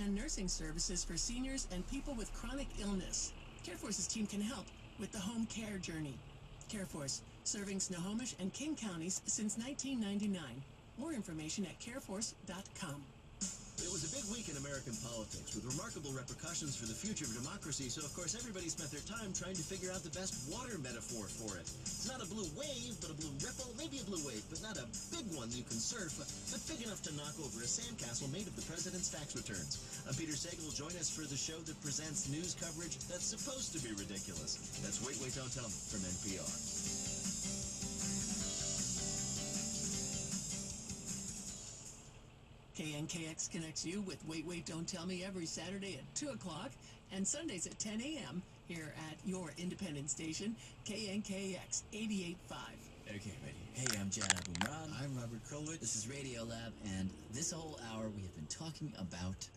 and nursing services for seniors and people with chronic illness. CareForce's team can help with the home care journey. CareForce, serving Snohomish and King counties since 1999. More information at careforce.com. It was a big week in American politics with remarkable repercussions for the future of democracy, so of course everybody spent their time trying to figure out the best water metaphor for it. It's not a blue wave, but a blue ripple, maybe a blue wave, but not a big one you can surf, but big enough to knock over a sandcastle made of the president's tax returns. Peter Sagal will join us for the show that presents news coverage that's supposed to be ridiculous. That's Wait, Wait, Don't Tell Me from NPR. KNKX connects you with Wait, Wait, Don't Tell Me every Saturday at 2 o'clock and Sundays at 10 a.m. here at your independent station, KNKX 88.5. Okay, ready. Hey, I'm Jan Abumrad. I'm Robert Krulwich. This is Radio Lab, and this whole hour we have been talking about